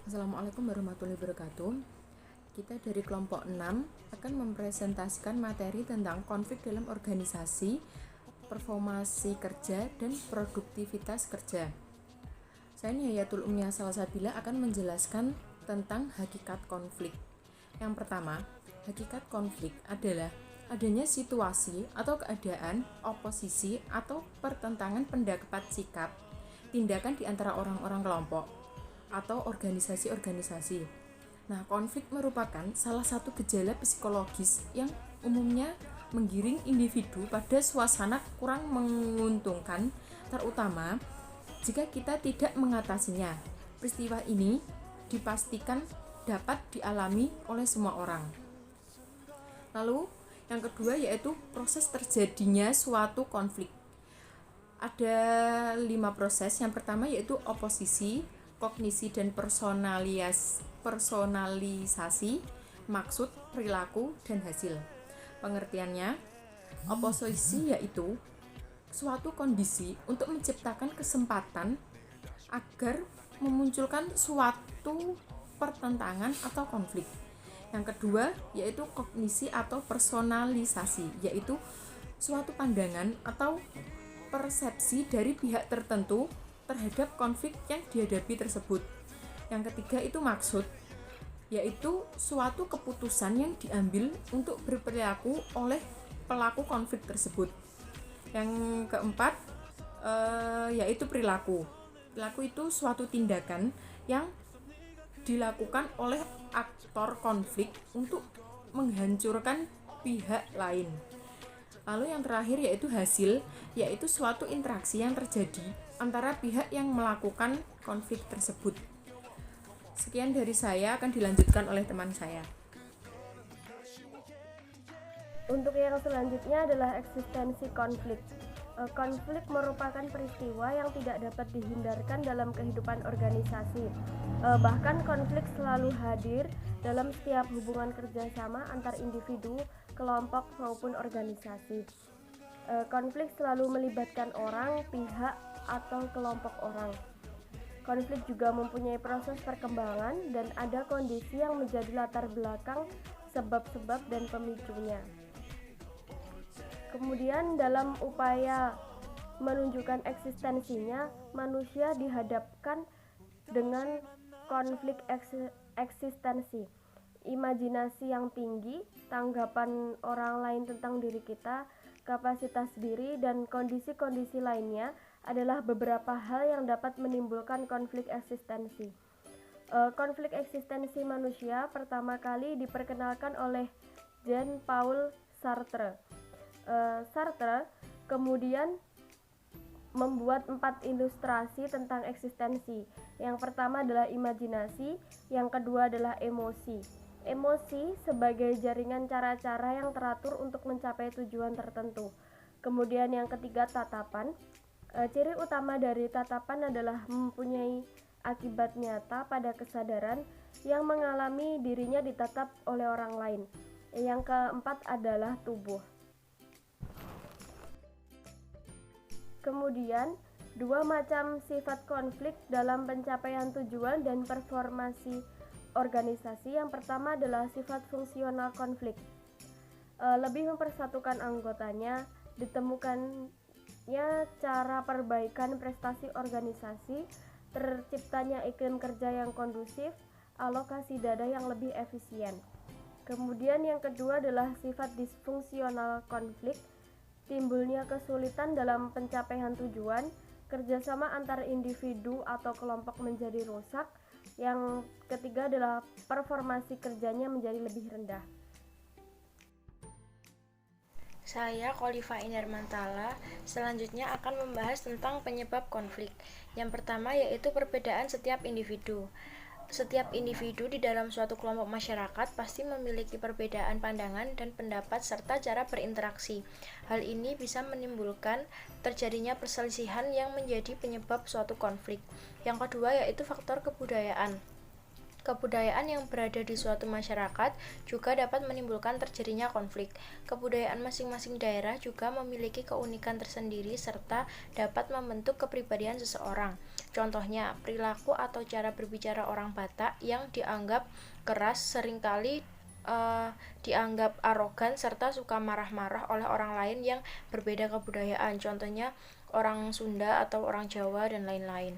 Assalamualaikum warahmatullahi wabarakatuh. Kita dari kelompok 6 akan mempresentasikan materi tentang konflik dalam organisasi, performasi kerja, dan produktivitas kerja. Saya Nihayatul Umniah Salsabila akan menjelaskan tentang hakikat konflik. Yang pertama, hakikat konflik adalah adanya situasi atau keadaan oposisi atau pertentangan pendapat sikap, tindakan di antara orang-orang kelompok atau organisasi-organisasi. Nah, konflik merupakan salah satu gejala psikologis yang umumnya menggiring individu pada suasana kurang menguntungkan, terutama jika kita tidak mengatasinya. Peristiwa ini dipastikan dapat dialami oleh semua orang. Lalu, yang kedua yaitu proses terjadinya suatu konflik. Ada 5 proses. Yang pertama yaitu oposisi, kognisi dan personalisasi, maksud, perilaku, dan hasil. Pengertiannya, oposisi yaitu suatu kondisi untuk menciptakan kesempatan agar memunculkan suatu pertentangan atau konflik. Yang kedua yaitu kognisi atau personalisasi, yaitu suatu pandangan atau persepsi dari pihak tertentu terhadap konflik yang dihadapi tersebut. Yang ketiga itu maksud, yaitu suatu keputusan yang diambil untuk berperilaku oleh pelaku konflik tersebut. Yang keempat yaitu perilaku. Perilaku itu suatu tindakan yang dilakukan oleh aktor konflik untuk menghancurkan pihak lain. Lalu yang terakhir yaitu hasil, yaitu suatu interaksi yang terjadi antara pihak yang melakukan konflik tersebut. Sekian dari saya, akan dilanjutkan oleh teman saya. Untuk yang selanjutnya adalah eksistensi konflik. Konflik merupakan peristiwa yang tidak dapat dihindarkan dalam kehidupan organisasi. Bahkan konflik selalu hadir dalam setiap hubungan kerjasama antar individu, kelompok maupun organisasi. Konflik selalu melibatkan orang, pihak, atau kelompok orang. Konflik juga mempunyai proses perkembangan dan ada kondisi yang menjadi latar belakang sebab-sebab dan pemicunya. Kemudian dalam upaya menunjukkan eksistensinya, manusia dihadapkan dengan konflik eksistensi, imajinasi yang tinggi, tanggapan orang lain tentang diri kita, kapasitas diri, dan kondisi-kondisi lainnya adalah beberapa hal yang dapat menimbulkan konflik eksistensi. Konflik eksistensi manusia pertama kali diperkenalkan oleh Jean-Paul Sartre. Sartre kemudian membuat 4 ilustrasi tentang eksistensi. Yang pertama adalah imajinasi, yang kedua adalah emosi. Emosi sebagai jaringan cara-cara yang teratur untuk mencapai tujuan tertentu. Kemudian yang ketiga tatapan. Ciri utama dari tatapan adalah mempunyai akibat nyata pada kesadaran yang mengalami dirinya ditatap oleh orang lain. Yang keempat adalah tubuh. Kemudian, 2 macam sifat konflik dalam pencapaian tujuan dan performasi organisasi. Yang pertama adalah sifat fungsional konflik. Lebih mempersatukan anggotanya, ditemukannya cara perbaikan prestasi organisasi, terciptanya iklim kerja yang kondusif, alokasi dana yang lebih efisien. Kemudian yang kedua adalah sifat disfungsional konflik, timbulnya kesulitan dalam pencapaian tujuan, kerjasama antar individu atau kelompok menjadi rusak. Yang ketiga adalah performasi kerjanya menjadi lebih rendah. Saya Kholifa Indarmantala selanjutnya akan membahas tentang penyebab konflik. Yang pertama yaitu perbedaan setiap individu. Setiap individu di dalam suatu kelompok masyarakat pasti memiliki perbedaan pandangan dan pendapat serta cara berinteraksi. Hal ini bisa menimbulkan terjadinya perselisihan yang menjadi penyebab suatu konflik. Yang kedua yaitu faktor kebudayaan. Kebudayaan yang berada di suatu masyarakat juga dapat menimbulkan terjadinya konflik. Kebudayaan masing-masing daerah juga memiliki keunikan tersendiri serta dapat membentuk kepribadian seseorang. Contohnya, perilaku atau cara berbicara orang Batak yang dianggap keras seringkali dianggap arogan serta suka marah-marah oleh orang lain yang berbeda kebudayaan. Contohnya, orang Sunda atau orang Jawa dan lain-lain.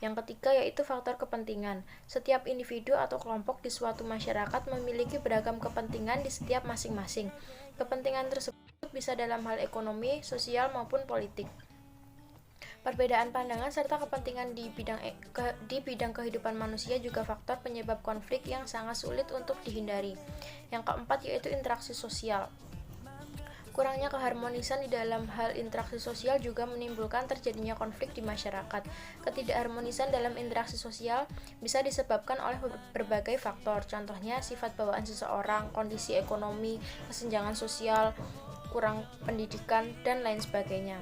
Yang ketiga yaitu faktor kepentingan. Setiap individu atau kelompok di suatu masyarakat memiliki beragam kepentingan di setiap masing-masing. Kepentingan tersebut bisa dalam hal ekonomi, sosial maupun politik. Perbedaan pandangan serta kepentingan di bidang kehidupan manusia juga faktor penyebab konflik yang sangat sulit untuk dihindari. Yang keempat yaitu interaksi sosial. Kurangnya keharmonisan di dalam hal interaksi sosial juga menimbulkan terjadinya konflik di masyarakat. Ketidakharmonisan dalam interaksi sosial bisa disebabkan oleh berbagai faktor, contohnya sifat bawaan seseorang, kondisi ekonomi, kesenjangan sosial, kurang pendidikan, dan lain sebagainya.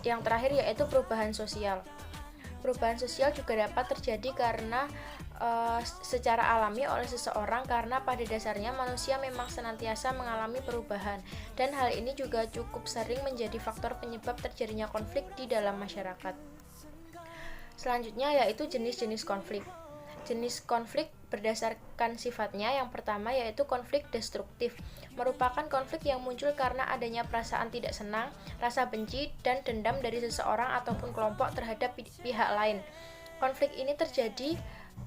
Yang terakhir yaitu perubahan sosial. Perubahan sosial juga dapat terjadi karena secara alami oleh seseorang karena pada dasarnya manusia memang senantiasa mengalami perubahan dan hal ini juga cukup sering menjadi faktor penyebab terjadinya konflik di dalam masyarakat. Selanjutnya yaitu jenis-jenis konflik. Jenis konflik berdasarkan sifatnya. Yang pertama yaitu konflik destruktif, merupakan konflik yang muncul karena adanya perasaan tidak senang, rasa benci, dan dendam dari seseorang ataupun kelompok terhadap pihak lain. Konflik ini terjadi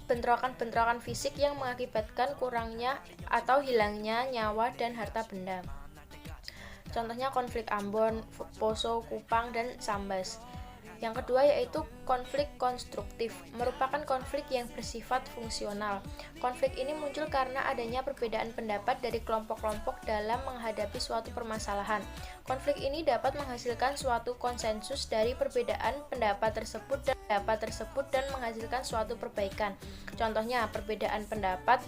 bentrokan-bentrokan fisik yang mengakibatkan kurangnya atau hilangnya nyawa dan harta benda. Contohnya konflik Ambon, Poso, Kupang, dan Sambas. Yang kedua yaitu konflik konstruktif, merupakan konflik yang bersifat fungsional. Konflik ini muncul karena adanya perbedaan pendapat dari kelompok-kelompok dalam menghadapi suatu permasalahan. Konflik ini dapat menghasilkan suatu konsensus dari perbedaan pendapat tersebut dan menghasilkan suatu perbaikan. Contohnya perbedaan pendapat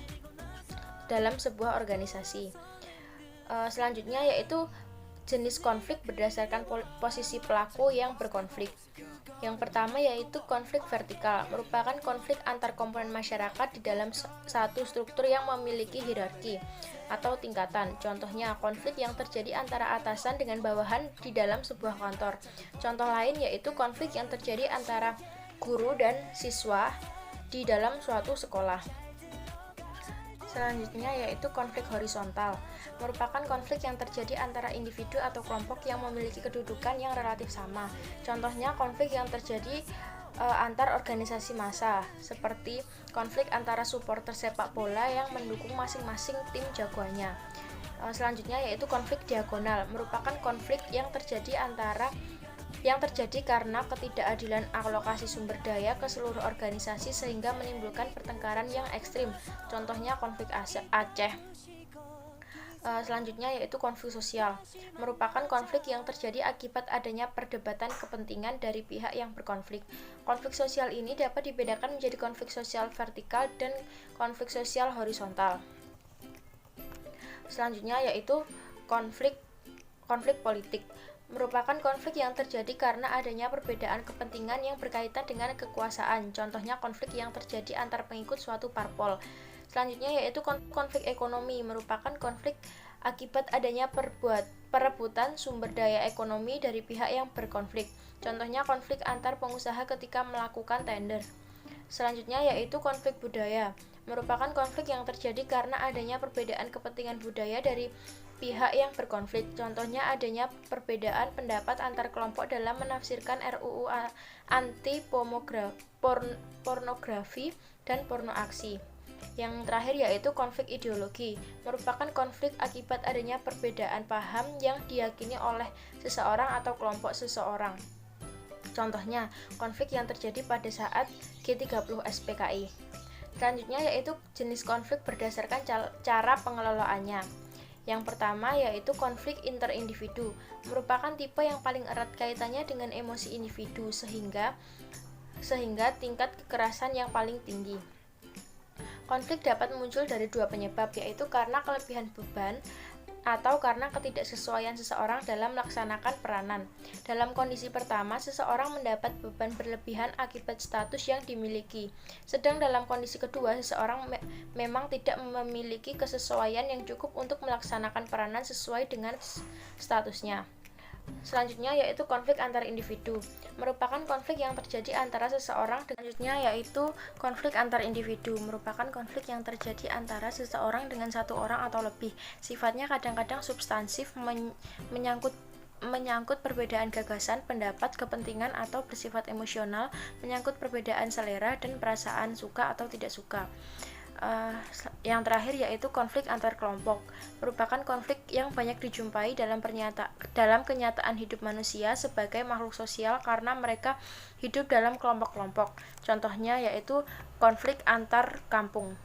dalam sebuah organisasi. Selanjutnya yaitu jenis konflik berdasarkan posisi pelaku yang berkonflik. Yang pertama yaitu konflik vertikal, merupakan konflik antar komponen masyarakat di dalam satu struktur yang memiliki hierarki atau tingkatan. Contohnya konflik yang terjadi antara atasan dengan bawahan di dalam sebuah kantor. Contoh lain yaitu konflik yang terjadi antara guru dan siswa di dalam suatu sekolah. Selanjutnya yaitu konflik horizontal, merupakan konflik yang terjadi antara individu atau kelompok yang memiliki kedudukan yang relatif sama. Contohnya konflik yang terjadi antar organisasi massa, seperti konflik antara supporter sepak bola yang mendukung masing-masing tim jagoannya. Selanjutnya yaitu konflik diagonal, merupakan konflik yang terjadi karena ketidakadilan alokasi sumber daya ke seluruh organisasi sehingga menimbulkan pertengkaran yang ekstrim. Contohnya konflik Aceh. Selanjutnya yaitu konflik sosial, merupakan konflik yang terjadi akibat adanya perdebatan kepentingan dari pihak yang berkonflik. Konflik sosial ini dapat dibedakan menjadi konflik sosial vertikal dan konflik sosial horizontal. Selanjutnya yaitu konflik politik, merupakan konflik yang terjadi karena adanya perbedaan kepentingan yang berkaitan dengan kekuasaan. Contohnya konflik yang terjadi antar pengikut suatu parpol. Selanjutnya yaitu konflik ekonomi, merupakan konflik akibat adanya perebutan sumber daya ekonomi dari pihak yang berkonflik. Contohnya konflik antar pengusaha ketika melakukan tender. Selanjutnya yaitu konflik budaya, merupakan konflik yang terjadi karena adanya perbedaan kepentingan budaya dari pihak yang berkonflik. Contohnya adanya perbedaan pendapat antar kelompok dalam menafsirkan RUU anti pornografi dan porno aksi. Yang terakhir yaitu konflik ideologi, merupakan konflik akibat adanya perbedaan paham yang diyakini oleh seseorang atau kelompok seseorang. Contohnya konflik yang terjadi pada saat G30 SPKI. Selanjutnya yaitu jenis konflik berdasarkan cara pengelolaannya. Yang pertama yaitu konflik interindividu, merupakan tipe yang paling erat kaitannya dengan emosi individu sehingga tingkat kekerasan yang paling tinggi. Konflik dapat muncul dari dua penyebab, yaitu karena kelebihan beban atau karena ketidaksesuaian seseorang dalam melaksanakan peranan. Dalam kondisi pertama, seseorang mendapat beban berlebihan akibat status yang dimiliki. Sedang dalam kondisi kedua, seseorang memang tidak memiliki kesesuaian yang cukup untuk melaksanakan peranan sesuai dengan statusnya. Selanjutnya yaitu konflik antar individu. Merupakan konflik yang terjadi antara seseorang dengan satu orang atau lebih. Sifatnya kadang-kadang substansif, menyangkut perbedaan gagasan, pendapat, kepentingan, atau bersifat emosional, menyangkut perbedaan selera dan perasaan suka atau tidak suka. Yang terakhir yaitu konflik antar kelompok. Merupakan konflik yang banyak dijumpai dalam kenyataan hidup manusia sebagai makhluk sosial karena mereka hidup dalam kelompok-kelompok. Contohnya yaitu konflik antar kampung.